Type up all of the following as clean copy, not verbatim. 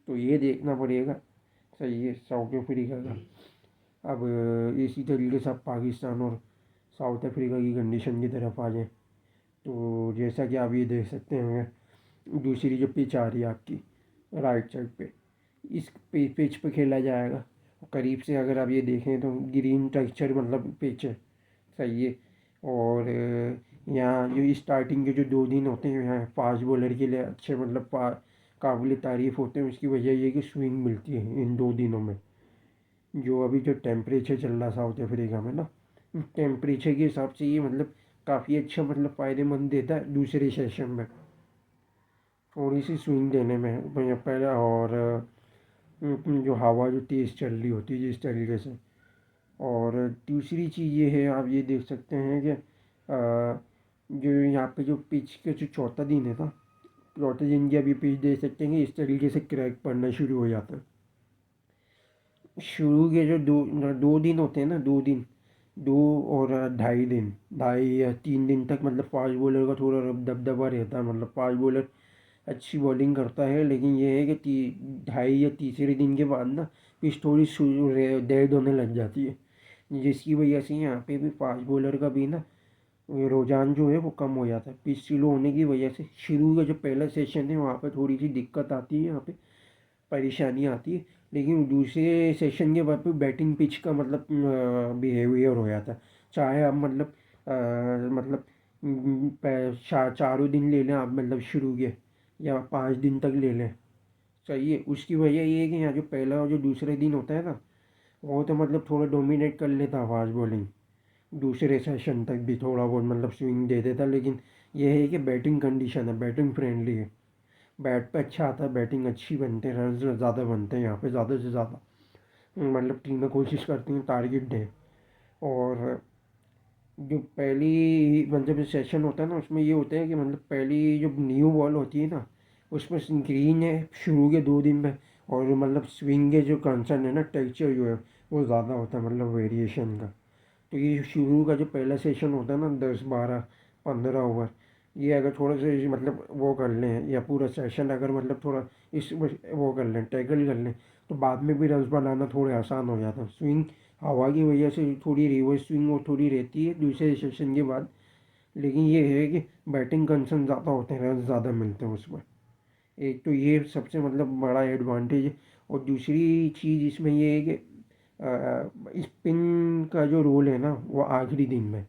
तो ये देखना पड़ेगा। सही है, साउथ अफ्रीका का। अब इसी तरीके से आप पाकिस्तान और साउथ अफ्रीका की कंडीशन की तरफ आ जाएँ तो जैसा कि आप ये देख सकते हैं, दूसरी जो पिच आ रही है आपकी राइट साइड पे, इस पिच पे खेला जाएगा। करीब से अगर आप ये देखें तो ग्रीन टेक्सचर मतलब पिच है। सही है। और यहाँ जो स्टार्टिंग के जो 2 दिन होते हैं यहाँ फास्ट बॉलर के लिए अच्छे मतलब काबिल तारीफ़ होते हैं। उसकी वजह ये कि स्विंग मिलती है इन 2 दिनों में। जो अभी जो टेम्परेचर चल रहा साउथ अफ्रीका में ना, टेम्परेचर के हिसाब से ये मतलब काफ़ी अच्छा मतलब फ़ायदेमंद देता है दूसरे सेशन में, थोड़ी सी स्विंग देने में पहले। और जो हवा जो तेज़ चल रही होती है जिस तरीके से। और दूसरी चीज़ ये है, आप ये देख सकते हैं कि जो यहाँ पे जो पिच के जो चौथा दिन है ना, चौथे दिन की अभी पिच देख सकते हैं कि इस तरीके से क्रैक पड़ना शुरू हो जाता है। शुरू के जो 2 दिन होते हैं ना, 2 दिन, 2 और 2.5 दिन, 2.5 या 3 दिन तक मतलब फास्ट बॉलर का थोड़ा दबदबा रहता है। मतलब फास्ट बॉलर अच्छी बॉलिंग करता है, लेकिन ये है कि 2.5 या तीसरे दिन के बाद ना पिच थोड़ी डेड होने लग जाती है, जिसकी वजह से यहाँ पे भी फास्ट बॉलर का भी ना रुझान जो है वो कम हो जाता है। पिच स्लो होने की वजह से शुरू का जो पहला सेशन है वहाँ पे थोड़ी सी दिक्कत आती है, यहाँ पे परेशानी आती है। लेकिन दूसरे सेशन के बाद पे बैटिंग पिच का मतलब बिहेवियर हो जाता है। चाहे आप मतलब मतलब चारों दिन ले लें आप, मतलब शुरू के, या 5 दिन तक ले लें। सही है। उसकी वजह ये है कि यहाँ जो पहला और जो दूसरे दिन होता है ना, वो तो मतलब थोड़ा डोमिनेट कर लेता फास्ट बॉलिंग। दूसरे सेशन तक भी थोड़ा बहुत मतलब स्विंग दे देता, लेकिन ये है कि बैटिंग कंडीशन है, बैटिंग फ्रेंडली है, बैट पे अच्छा आता है, बैटिंग अच्छी बनते हैं, रन ज़्यादा बनते हैं यहाँ पे, ज़्यादा से ज़्यादा मतलब टीमें कोशिश करती हैं टारगेट दें। और जो पहली मतलब जो सेशन होता है ना, उसमें ये होता है कि मतलब पहली जो न्यू बॉल होती है ना, उसमें ग्रीन है शुरू के 2 दिन में। और मतलब स्विंग के जो कंसर्न है ना, टेक्सचर जो है वो ज़्यादा होता है मतलब वेरिएशन का। तो ये शुरू का जो पहला सेशन होता है ना, 10, 12, 15 ओवर, ये अगर थोड़ा सा मतलब वो कर लें, या पूरा सेशन अगर मतलब थोड़ा इस वो कर लें, टैकल कर लें, तो बाद में भी रन्स बनाना थोड़े आसान हो जाता है। स्विंग हवा की वजह से थोड़ी रिवर्स स्विंग और थोड़ी रहती है दूसरे सेशन के बाद, लेकिन ये है कि बैटिंग कंसर्न ज़्यादा होते हैं, रन ज़्यादा मिलते हैं उसमें। एक तो ये सबसे मतलब बड़ा एडवांटेज है। और दूसरी चीज़ इसमें ये है कि स्पिन का जो रोल है ना, वो आखिरी दिन में,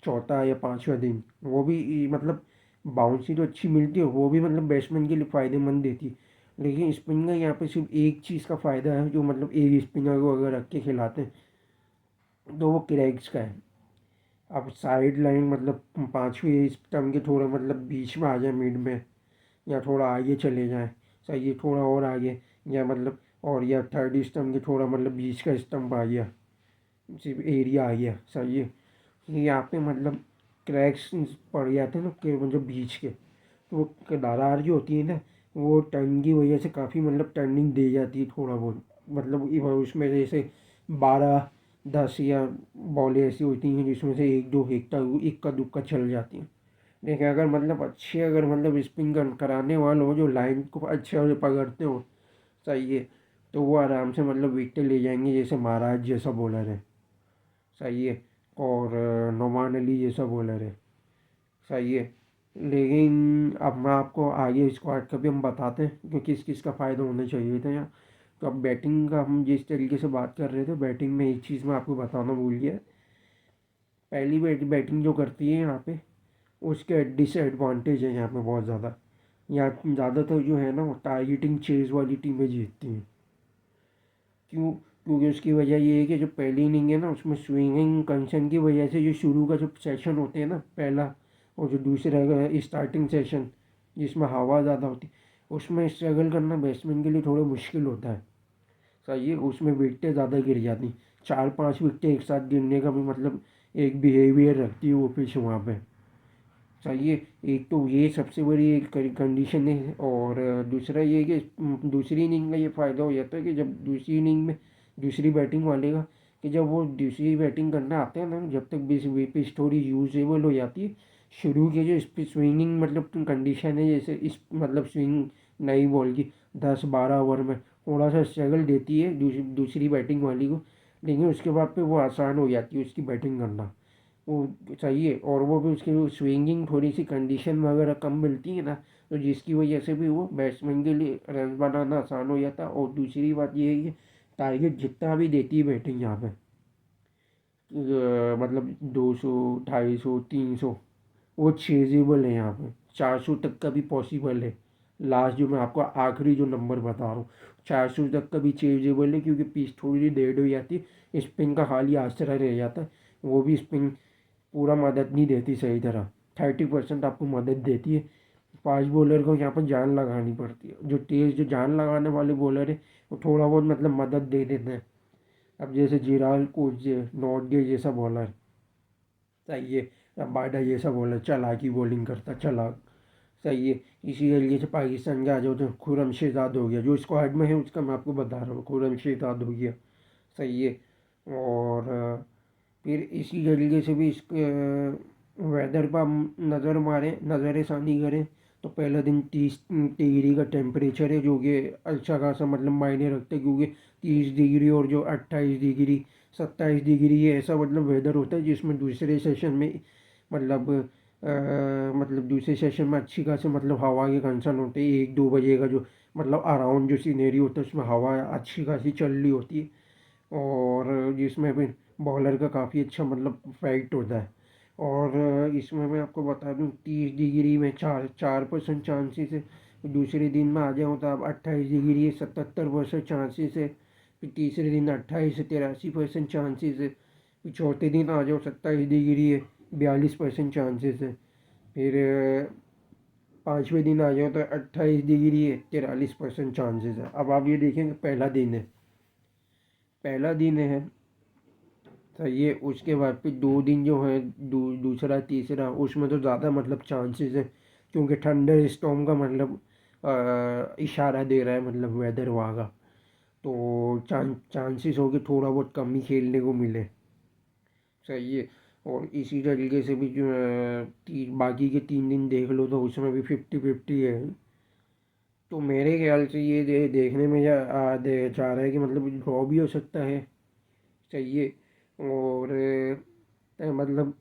चौथा या पांचवा दिन, वो भी मतलब बाउंसी तो अच्छी मिलती है, वो भी मतलब बैट्समैन के लिए फ़ायदेमंद देती है। लेकिन स्पिन का यहाँ पे सिर्फ एक चीज़ का फ़ायदा है, जो मतलब एक स्पिनर को अगर रख के खिलाते हैं तो वो क्रैक्स का है। अब साइड लाइन मतलब 5वीं स्टंप के थोड़ा मतलब बीच में आ जाए, मिड में, या थोड़ा आगे चले जाएं, सही है, थोड़ा और आगे, या मतलब और या थर्ड स्टंप के थोड़ा मतलब बीच का स्टंप आ गया, सिर्फ एरिया आ गया, सही है। यहाँ पे मतलब क्रैक्स पड़ जाते हैं ना कि मतलब बीच के, तो वो दरार जो होती है ना, वो टर्न की वजह से काफ़ी मतलब टर्निंग दे जाती है थोड़ा बहुत। मतलब उसमें जैसे 12, 10 या बॉलें ऐसी होती हैं जिसमें से एक दो इक्का दुक्का चल जाती हैं। लेकिन अगर मतलब अच्छे अगर मतलब स्पिन कराने वाले हो, जो लाइन को अच्छे से पकड़ते हो, सही है, तो वो आराम से मतलब विकेट ले जाएंगे, जैसे महाराज जैसा बॉलर है, सही है, और नोमान अली जैसा बॉलर है, सही है। लेकिन अब मैं आपको आगे स्क्वाड का भी हम बताते हैं कि किस किस का फ़ायदा होना चाहिए था यहाँ। तो अब बैटिंग का हम जिस तरीके से बात कर रहे थे, बैटिंग में एक चीज़ मैं आपको बताना भूल गया। पहली बैटिंग जो करती है यहाँ पे, उसके डिसएडवांटेज है यहाँ पे बहुत ज़्यादा। यहाँ ज़्यादातर जो है ना, वो टारगेटिंग चेज वाली टीमें जीतती हैं। क्यों? क्योंकि उसकी वजह ये है कि जो पहली इनिंग है ना, उसमें स्विंगिंग कंसर्न की वजह से जो शुरू का जो सेशन होते हैं ना पहला, और जो दूसरा स्टार्टिंग सेशन जिसमें हवा ज़्यादा होती है, उसमें स्ट्रगल करना बैट्समैन के लिए थोड़ा मुश्किल होता है, सही है। उसमें विकटें ज़्यादा गिर जाती, 4-5 विकटें एक साथ गिरने का भी मतलब एक बिहेवियर रखती है वो पिच वहाँ पे, सही है। एक तो ये सबसे बड़ी एक कंडीशन है। और दूसरा ये कि दूसरी इनिंग का ये फ़ायदा हो जाता है कि जब दूसरी इनिंग में दूसरी बैटिंग वाले का, कि जब वो दूसरी बैटिंग करने आते हैं ना, जब तक बीस पिच थोड़ी यूजेबल हो जाती है, शुरू के जो स्विंगिंग मतलब कंडीशन है, जैसे इस मतलब स्विंग नई बॉल की, 10-12 ओवर में थोड़ा सा स्ट्रगल देती है दूसरी बैटिंग वाली को, लेकिन उसके बाद पे वो आसान हो जाती है उसकी बैटिंग करना। वो सही है, और वो भी उसकी स्विंगिंग थोड़ी सी कंडीशन वगैरह कम मिलती है ना, तो जिसकी वजह से भी वो बैट्समैन के लिए रन बनाना आसान हो जाता है। और दूसरी बात ये है कि टारगेट जितना भी देती है बैटिंग यहाँ पे, मतलब 200, 250, 300, वो चेजेबल है यहाँ पे। 400 तक का भी पॉसिबल है। लास्ट जो मैं आपको आखिरी जो नंबर बता रहा हूँ, 400 तक का भी चेजेबल है, क्योंकि पिच थोड़ी डेड हो जाती है, स्पिन का खाली आसरा रह जाता है। वो भी स्पिन पूरा मदद नहीं देती सही तरह, 30% आपको मदद देती है। फास्ट बॉलर को यहाँ पर जान लगानी पड़ती है। जो तेज़ जो जान लगाने वाले बॉलर है वो थोड़ा बहुत मतलब मदद दे देते हैं। अब जैसे जिराल कोच नॉट डे जैसा बॉलर, सही है, रबाडा जैसा बॉलर चालाकी बॉलिंग करता, चालाक, सही है। इसी तरीके से पाकिस्तान के आ जाओ तो खुरम शेहजाद हो गया, जो स्क्वाड में है उसका मैं आपको बता रहा हूँ, खुरम शेहजाद हो गया, सही है। और फिर इसी तरीके से भी इसके वेदर पर हम नज़र मारें, नज़र षानी करें, तो पहला दिन 30 डिग्री का टेम्परेचर है, जो कि अच्छा खासा मतलब मायने रखता है, क्योंकि 30 डिग्री और जो 28 डिग्री, 27 डिग्री, ये ऐसा मतलब वेदर होता है जिसमें दूसरे सेशन में मतलब मतलब दूसरे सेशन में अच्छी खासी मतलब हवा के कंसर्न होते हैं। 1-2 बजे का जो मतलब अराउंड जो सीनरी होता है उसमें हवा अच्छी खासी चल रही होती है, और जिसमें फिर बॉलर का काफ़ी अच्छा मतलब इफेक्ट होता है। और इसमें मैं आपको बता दूं 30 डिग्री में 4% चांसेस है। दूसरे दिन में आ जाऊँ तो अब 28 डिग्री है, 77% चांसेस है। फिर तीसरे दिन 28 से 83% चांसेस है। फिर चौथे दिन आ जाओ 27 डिग्री है, 42% चांसेस है। फिर पाँचवें दिन आ जाओ तो 28 डिग्री है, 43% चांसेस है। अब आप ये देखेंगे पहला दिन है, पहला दिन है, तो ये उसके बाद फिर 2 दिन जो है दूसरा तीसरा, उसमें तो ज़्यादा मतलब चांसेस है, क्योंकि थंडर स्टॉर्म का मतलब इशारा दे रहा है मतलब वेदर वहाँ का, तो चांसेस हो कि थोड़ा बहुत कम ही खेलने को मिले, सही है। और इसी तरीके से भी जो बाकी के 3 दिन देख लो तो उसमें भी 50-50 है। तो मेरे ख्याल से ये देखने में जा रहा है कि मतलब ड्रॉ भी हो सकता है, चाहिए। और मतलब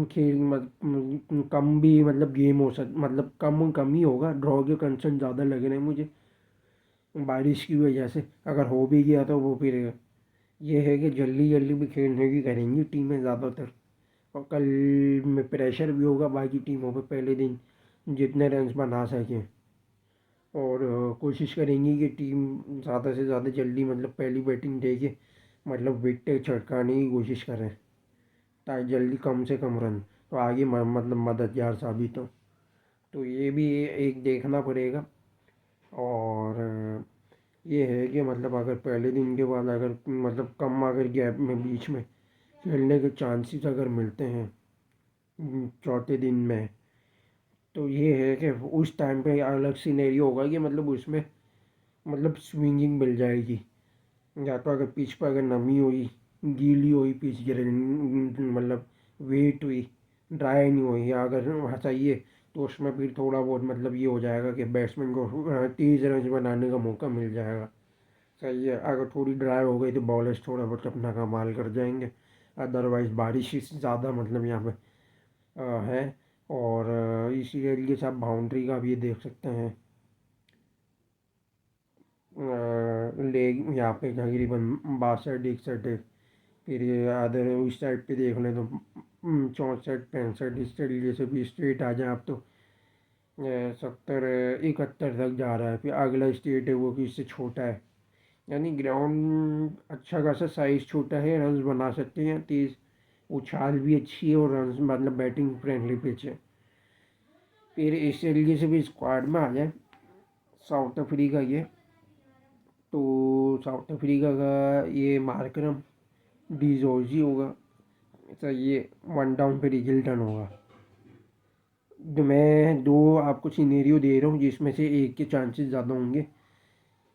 खेल कम भी मतलब गेम हो मतलब कम कम ही होगा, ड्रॉ के कंसर्न ज़्यादा लग रहे हैं मुझे बारिश की वजह से। अगर हो भी गया तो वो फिर ये है कि जल्दी जल्दी भी खेलने की करेंगी टीमें ज़्यादातर, और कल में प्रेशर भी होगा बाकी टीमों पे पहले दिन जितने रन्स बना सकें। और कोशिश करेंगी कि टीम ज़्यादा से ज़्यादा जल्दी मतलब पहली बैटिंग दे के मतलब विकेट छटकाने की कोशिश करें, ताकि जल्दी कम से कम रन तो आगे मतलब मददगार साबित हो। तो ये भी एक देखना पड़ेगा। और ये है कि मतलब अगर पहले दिन के बाद अगर मतलब कम अगर गैप में बीच में खेलने के चांसेस अगर मिलते हैं चौथे दिन में, तो ये है कि उस टाइम पे अलग सिनेरियो होगा कि मतलब उसमें मतलब स्विंगिंग मिल जाएगी। या तो अगर पिच पर अगर नमी हुई, गीली हुई पिच गिर मतलब वेट हुई, ड्राई नहीं हुई, या अगर चाहिए तो उसमें फिर थोड़ा बहुत मतलब ये हो जाएगा कि बैट्समैन को तेज़ रन बनाने का मौका मिल जाएगा, सही है। अगर थोड़ी ड्राई हो गई तो बॉलर्स थोड़ा बहुत अपना कमाल कर जाएंगे। अदरवाइज़ बारिश ज़्यादा मतलब यहाँ पे है। और इसी तरीके से आप बाउंड्री का भी ये देख सकते हैं, लेग यहाँ पे तकरीबन 62-61 है। फिर ये अदर उस साइड पे देख लें तो 64-65 इस तरीके से भी स्ट्रेट आ जाए आप तो 70-71 तक जा रहा है। फिर अगला स्टेट है वो भी इससे छोटा है, यानी ग्राउंड अच्छा खासा साइज छोटा है, रन्स बना सकते हैं तेज़, उछाल भी अच्छी है, और रन्स मतलब बैटिंग फ्रेंडली पिच है। फिर इस तरीके से भी स्क्वाड में आ जाए साउथ अफ्रीका ये, तो साउथ अफ्रीका का ये मार्करम डिजोर्जी होगा, तो ये 1 डाउन पे रिगिल्टन होगा। तो मैं दो आपको सिनेरियो दे रहा हूँ जिसमें से एक के चांसेस ज़्यादा होंगे,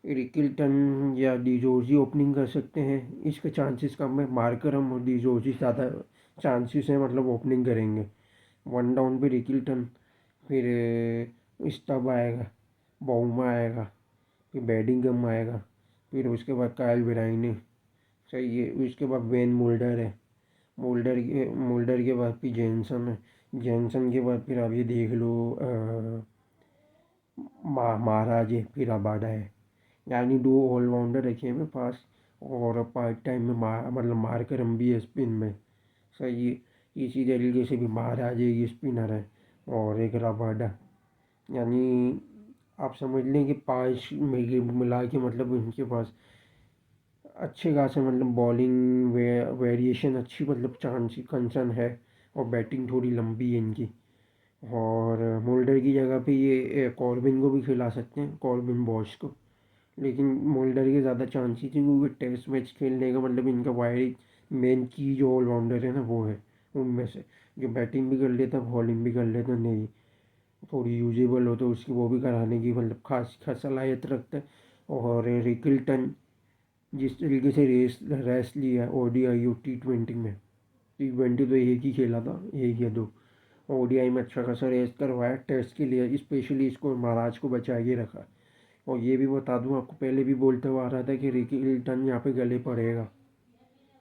रिकिल्टन या डिजोर्जी ओपनिंग कर सकते हैं, इसके चांसेस कम है। मार्करम और डिजोर्जी ज़्यादा चांसेस हैं मतलब ओपनिंग करेंगे। 1 डाउन पे रिकिल्टन, फिर स्टब आएगा, बाउमा आएगा, फिर बेडिंगम आएगा, फिर उसके बाद कायल ब्राइन, सही है। उसके बाद वेन मोल्डर है, मोल्डर के बाद फिर जैनसन है, जैनसन के बाद फिर आप ये देख लो महाराज है, फिर अबाडा है। यानी दो ऑलराउंडर रखे हैं मेरे पास, और पार्ट टाइम में मतलब मार्करम भी है स्पिन में, सही है। इसी तरीके से भी महाराज एक स्पिनर है और एक रबाडा। यानी आप समझ लें कि पांच मिला के मतलब इनके पास अच्छे खासे मतलब बॉलिंग वेरिएशन अच्छी, मतलब चांस कंसर्न है, और बैटिंग थोड़ी लंबी है इनकी। और मोल्डर की जगह पे ये कॉर्बिन को भी खिला सकते हैं, कॉर्बिन बॉश को। लेकिन मोल्डर के ज़्यादा चांसेस है, क्योंकि टेस्ट मैच खेलने का मतलब इनका वाइड मेन की जो ऑलराउंडर है ना वो है उनमें से, जो बैटिंग भी कर लेता बॉलिंग भी कर लेता, नहीं थोड़ी यूजेबल हो तो उसकी वो भी कराने की मतलब खास खास सलाहियत रखता है। और रिकल्टन जिस तरीके से रेस्ट लिया ओडीआई और T20 में, T20 तो एक ही खेला था, एक या दो, ओडीआई में अच्छा खासा रेस्ट करवाया, टेस्ट के लिए स्पेशली इसको महाराज को बचा के रखा। और ये भी बता दूं आपको, पहले भी बोलते हुआ आ रहा था कि रिकी हिल्टन यहाँ पे गले पड़ेगा।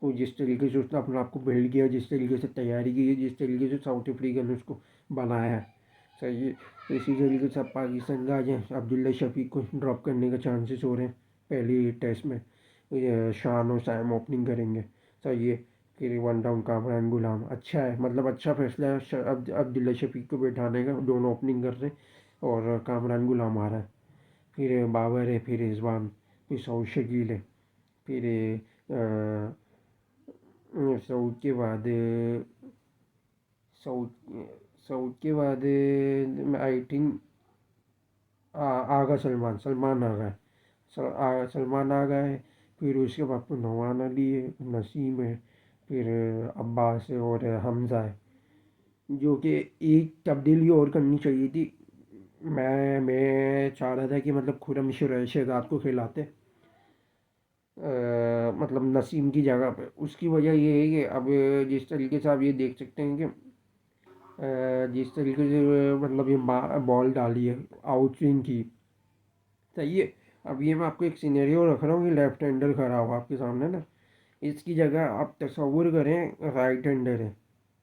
वो जिस तरीके से उसने अपने आप को बिल्ड किया, जिस तरीके से तैयारी की है, जिस तरीके से साउथ अफ्रीका ने उसको बनाया है, सही है। इसी तरीके से अब पाकिस्तान का आज अब्दुल्ला शफीक को ड्रॉप करने का चांसेस हो रहे हैं पहली टेस्ट में। शान और सैम ओपनिंग करेंगे, सही है। फिर वन डाउन कामरान गुलाम, अच्छा है, मतलब अच्छा फैसला है अब्दुल्ला शफीक को बैठाने का, दोनों ओपनिंग कर रहे हैं और कामरान गुलाम आ रहा है। फिर बाबर है, फिर रिजवान, फिर सऊद शकील है, फिर सऊद के बाद सऊद सऊद के बाद आई थिंक आगा सलमान आ गए, सलमान आ गए। फिर उसके बाद तो नवान अली है, नसीम है, फिर अब्बास है और हमज़ा है। जो कि एक तब्दीली और करनी चाहिए थी, मैं चाह रहा था कि मतलब खुरम शहजाद को खिलाते, मतलब नसीम की जगह पे। उसकी वजह ये है कि अब जिस तरीके से आप ये देख सकते हैं कि जिस तरीके से मतलब ये बॉल डाली है आउट स्विंग की, सही है। अब ये मैं आपको एक सिनेरियो रख रहा हूँ कि लेफ्ट हैंडर खड़ा हुआ आपके सामने ना, इसकी जगह आप तस्वुर करें राइट हैंडर है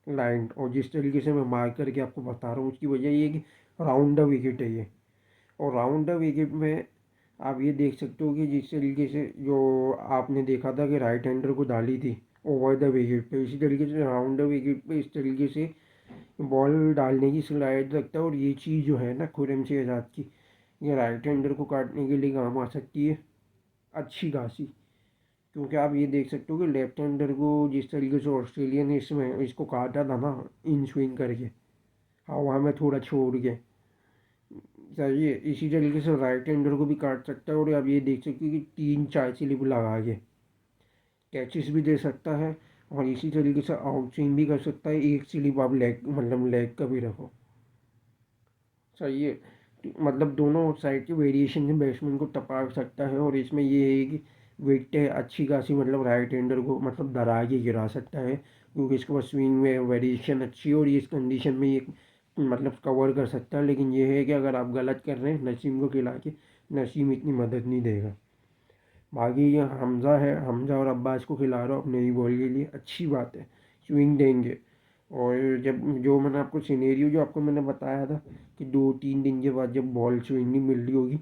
लाइन, और जिस तरीके से मैं मार्क करके आपको बता रहा हूँ उसकी वजह ये है कि राउंड द विकेट है ये। और राउंड द विकेट में आप ये देख सकते हो कि जिस तरीके से जो आपने देखा था कि राइट हैंडर को डाली थी ओवर द विकेट पे, इसी तरीके से राउंड द विकेट पे इस तरीके से बॉल डालने की सलाहियत रखता है। और ये चीज़ जो है ना खुरम शहजाद की, ये राइट हैंडर को काटने के लिए काम आ सकती है अच्छी खासी। क्योंकि आप ये देख सकते हो कि लेफ्ट हैंडर को जिस तरीके से ऑस्ट्रेलिया ने इसमें इसको काटा था ना, इन स्विंग करके हवा में थोड़ा छोड़ के, सही है। इसी तरीके से राइट हैंडर को भी काट सकता है। और आप ये देख सकते हो कि तीन चार स्लिप लगा के कैचेस भी दे सकता है, और इसी तरीके से आउट स्विंग भी कर सकता है। एक स्लिप आप लेग मतलब लेग का भी रखो, सही है। मतलब दोनों साइड के वेरिएशन से बैट्समैन को टपा सकता है। और इसमें ये है कि विकेट अच्छी खासी मतलब राइट हैंडर को मतलब दरा के गिरा सकता है, क्योंकि इसके पास स्विंग में वेरिएशन अच्छी है और ये इस कंडीशन में ये मतलब कवर कर सकता है। लेकिन ये है कि अगर आप गलत कर रहे हैं नसीम को खिला के, नसीम इतनी मदद नहीं देगा। बाकी ये हमज़ा है, हमज़ा और अब्बास को खिला रहा हो अपने ही बॉल के लिए, अच्छी बात है, स्विंग देंगे। और जब जो मैंने आपको सिनेरियो जो आपको मैंने बताया था कि 2-3 दिन के बाद जब बॉल स्विंग नहीं मिल रही होगी,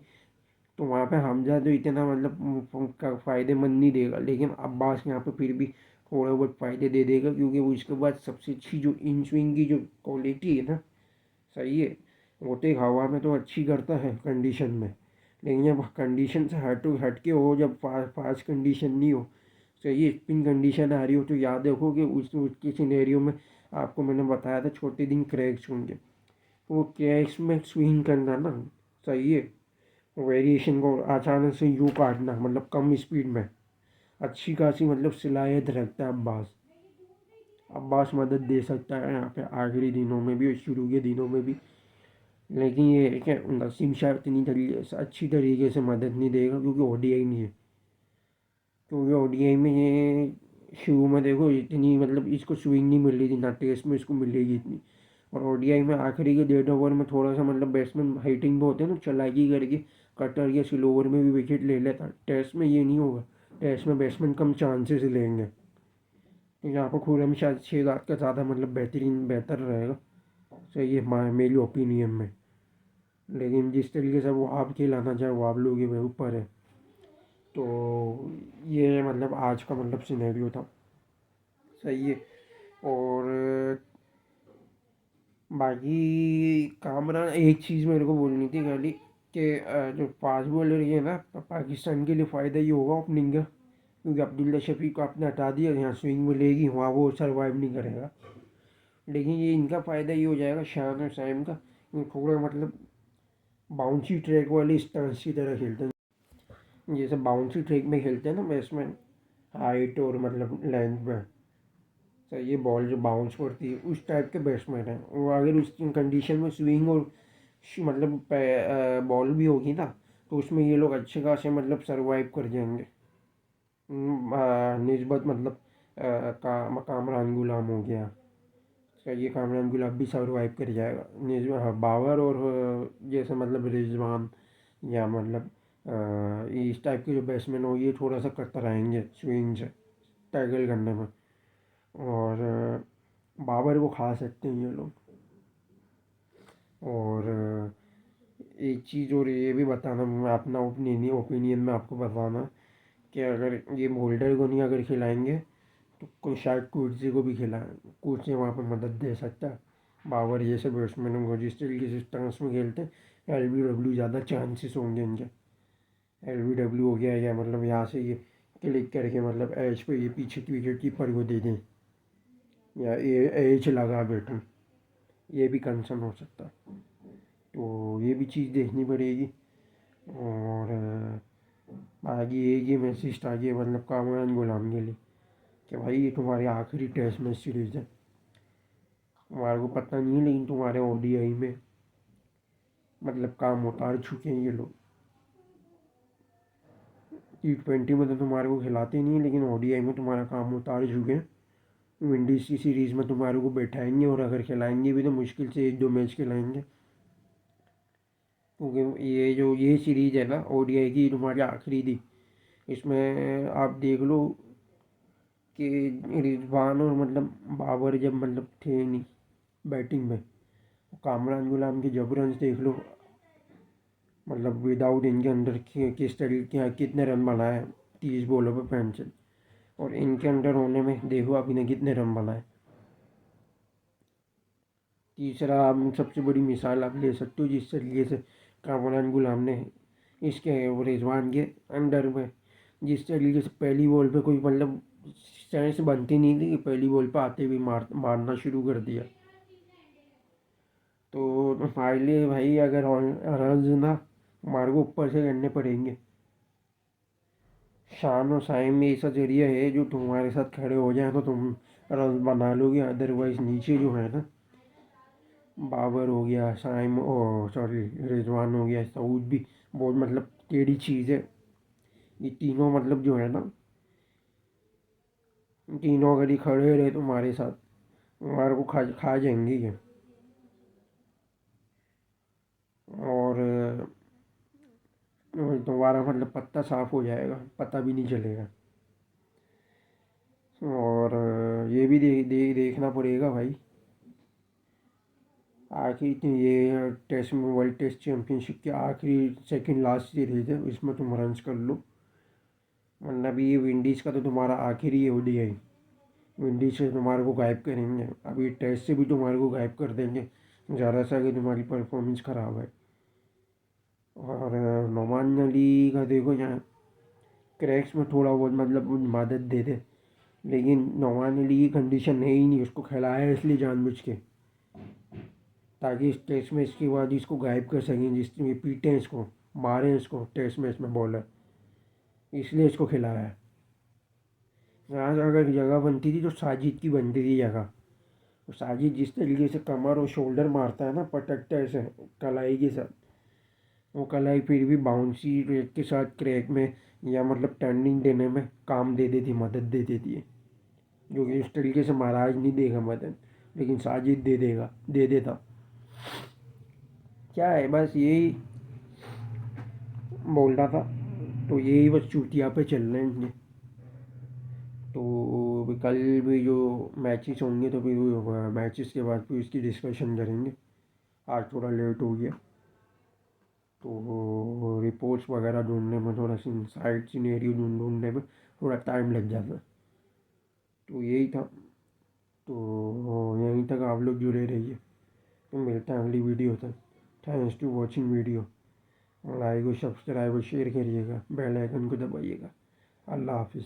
तो वहाँ पे हमजा तो इतना मतलब फ़ायदेमंद नहीं देगा, लेकिन अब्बास यहाँ पे फिर भी थोड़ा बहुत फ़ायदे दे देगा, क्योंकि वो इसके बाद सबसे अच्छी जो इन स्विंग की जो क्वालिटी है ना, सही है, वो तो एक हवा में तो अच्छी करता है कंडीशन में, लेकिन जब कंडीशन से हट के हो, जब फास्ट कंडीशन नहीं हो, सही है, स्पिन कंडीशन आ रही हो, तो याद रखो कि उसके सिनेरियो में आपको मैंने बताया था छोटे दिन क्रैक्स होंगे, वो क्रैक्स में स्विंग करना ना, सही है, वेरिएशन को अचानक से यूँ काटना मतलब कम स्पीड में, अच्छी खासी मतलब सलाहियत रखता है अब्बास। अब्बास मदद दे सकता है यहाँ पे आखिरी दिनों में भी और शुरू के दिनों में भी। लेकिन ये है कि नसीम शाह इतनी तरीके से अच्छी तरीके से मदद नहीं देगा, क्योंकि ओडीआई नहीं है। क्योंकि ओडीआई में ये शुरू में देखो इतनी मतलब इसको स्विंग नहीं मिल रही थी ना, टेस्ट में इसको मिलेगी इतनी। और ओडीआई में आखिरी के 1.5 ओवर में थोड़ा सा मतलब बैट्समैन हाइटिंग पे होते हैं ना, चलाकी करके कटर या स्लो ओवर में भी विकेट ले लेता। टेस्ट में ये नहीं होगा, टेस्ट में बैट्समैन कम चांसेस लेंगे, तो यहाँ पर खुर्रम शायद शहजाद का ज़्यादा मतलब बेहतर रहेगा। सही है मेरी ओपिनियन में। लेकिन जिस तरीके से वो आप खिलाना चाहे वो आप लोग के ऊपर है। तो ये मतलब आज का मतलब सिनेरियो था। सही है। और बाकी कामरान एक चीज़ मेरे को बोलनी थी खाली कि जो फास्ट बॉलर ये ना पाकिस्तान के लिए फ़ायदा ये होगा ओपनिंग का, क्योंकि अब्दुल्ला शफीक को आपने हटा दिया, यहाँ स्विंग मिलेगी, वहाँ वो सर्वाइव नहीं करेगा। लेकिन ये इनका फ़ायदा ये हो जाएगा शान और साइम का, थोड़ा मतलब बाउंसी ट्रैक वाले स्टांस की तरह खेलते हैं, जैसे बाउंसी ट्रैक में खेलते हैं ना बैट्समैन, हाइट और मतलब लेंथ में। तो ये बॉल जो बाउंस करती है उस टाइप के बैट्समैन हैं वो। अगर उस कंडीशन में स्विंग और मतलब बॉल भी होगी ना, तो उसमें ये लोग अच्छे खासे मतलब सरवाइव कर जाएंगे। निस्बत मतलब कामरान गुलाम हो गया, ये कामरान गुलाम भी सरवाइव कर जाएगा। हाँ, बाबर और जैसे मतलब रिजवान या मतलब इस टाइप के जो बैट्समैन हो, ये थोड़ा सा कतराएंगे स्विंग से टैकल करने में, और बाबर को खा सकते हैं ये लोग। और एक चीज़ और ये भी बताना, मैं अपना ओपिनियन में आपको बताना कि अगर ये होल्डर को नहीं अगर खिलाएंगे तो कोई शायद कुर्सी को भी खिलाए, कुर्सी वहाँ पर मदद दे सकता है। बाबर जैसे बैट्समैन को जिस तरीके से स्टांस में खेलते हैं, LBW ज़्यादा चांसेस होंगे इनके। LBW हो गया, या मतलब यहाँ से ये क्लिक करके मतलब एज पे ये पीछे विकेट कीपर को दे दें, या एज लगा बैठूँ, ये भी कंसर्न हो सकता है। तो ये भी चीज़ देखनी पड़ेगी। और आगे एक ये मैसेज आ गया मतलब कामरान गुलाम के लिए कि भाई ये तुम्हारी आखिरी टेस्ट मैच सीरीज़ है। तुम्हारे को पता नहीं है लेकिन तुम्हारे ODI में मतलब काम उतार चुके हैं ये लोग। T20 में तो तुम्हारे को खिलाते नहीं है, लेकिन ODI में तुम्हारा काम उतार चुके हैं। विंडीज़ की सीरीज़ में तुम्हारे को बैठाएंगे, और अगर खिलाएंगे भी तो मुश्किल से 1-2 मैच खिलाएंगे, क्योंकि ये सीरीज़ है ना ODI की, तुम्हारी आखिरी थी। इसमें आप देख लो कि रिजवान और मतलब बाबर जब मतलब थे नहीं बैटिंग में, कामरान गुलाम के जब रन देख लो, मतलब विदाउट इनके अंदर किस तरीके कितने रन बनाए 30 बॉलों पे 65, और इनके अंडर होने में देखो अभी ने कितने रन बनाए। तीसरा आप सबसे बड़ी मिसाल आप ले सकते हो जिस तरीके से कामरान गुलाम ने इसके रिजवान के अंडर में जिस तरीके से पहली बॉल पे कोई मतलब सेंस बनती नहीं थी कि पहली बॉल पे आते भी मारना शुरू कर दिया। तो हमारे लिए भाई अगर रन ना हमारे को ऊपर से करने पड़ेंगे। शान और साइम में ऐसा जरिया है जो तुम्हारे साथ खड़े हो जाए तो तुम रन बना लोगे, अदरवाइज नीचे जो है ना, बाबर हो गया, साइम ओ सॉरी रिजवान हो गया, सऊद भी बहुत मतलब टेढ़ी चीज़ है। ये तीनों मतलब जो है ना, तीनों अगर ये खड़े रहे तुम्हारे साथ, तुम्हारे को खा खा जाएंगे ये। और तुम्हारा मतलब पत्ता साफ हो जाएगा, पता भी नहीं चलेगा। और ये भी देखना पड़ेगा भाई, आखिर तो ये टेस्ट में वर्ल्ड टेस्ट चैम्पियनशिप की आखिरी सेकंड लास्ट सीरीज है, इसमें तुम रन्स कर लो, वरना भी ये विंडीज़ का तो तुम्हारा आखिरी है ODI। विंडीज से तुम्हारे को गायब करेंगे, अभी टेस्ट से भी तुम्हारे को गायब कर देंगे ज़रा सा अगर तुम्हारी परफॉर्मेंस ख़राब है। और नोमान अली का देखो यहाँ क्रैक्स में थोड़ा बहुत मतलब मदद दे दे, लेकिन नोमान अली की कंडीशन है ही नहीं, उसको खिलाया है इसलिए जानबूझ के, ताकि इस टेस्ट मैच के बाद इसको गायब कर सकें, जिसमें पीटें इसको, मारें इसको टेस्ट मैच में बॉलर, इसलिए इसको खिलाया है। यहाँ अगर जगह बनती थी तो साजिद की बनती थी जगह। तो साजिद जिस तरीके से कमर और शोल्डर मारता है ना, पटकता है ऐसे कलाई के साथ, वो कलाई फिर भी बाउंसी रेट के साथ क्रैक में या मतलब टर्निंग देने में काम दे देती, मदद दे देती है, जो कि इस तरीके से महाराज नहीं देगा मदद, लेकिन साजिद दे देगा, दे देता। क्या है बस यही बोल रहा था। तो यही बस चूतिया पे चल रहे हैं इनके। तो भी कल भी जो मैचेस होंगे तो फिर मैचेस के बाद फिर उसकी डिस्कशन करेंगे। आज थोड़ा लेट हो गया तो रिपोर्ट्स वगैरह ढूंढने में, थोड़ा सी साइड सिनेरियो ढूंढने में थोड़ा टाइम लग जाता। तो यही था। तो यहीं तक आप लोग जुड़े रहिए। तो मिलते हैं अगली वीडियो तक। Thanks to watching video. Like और सब्सक्राइब और शेयर करिएगा, बेल आइकन को दबाइएगा। अल्लाह हाफिज़।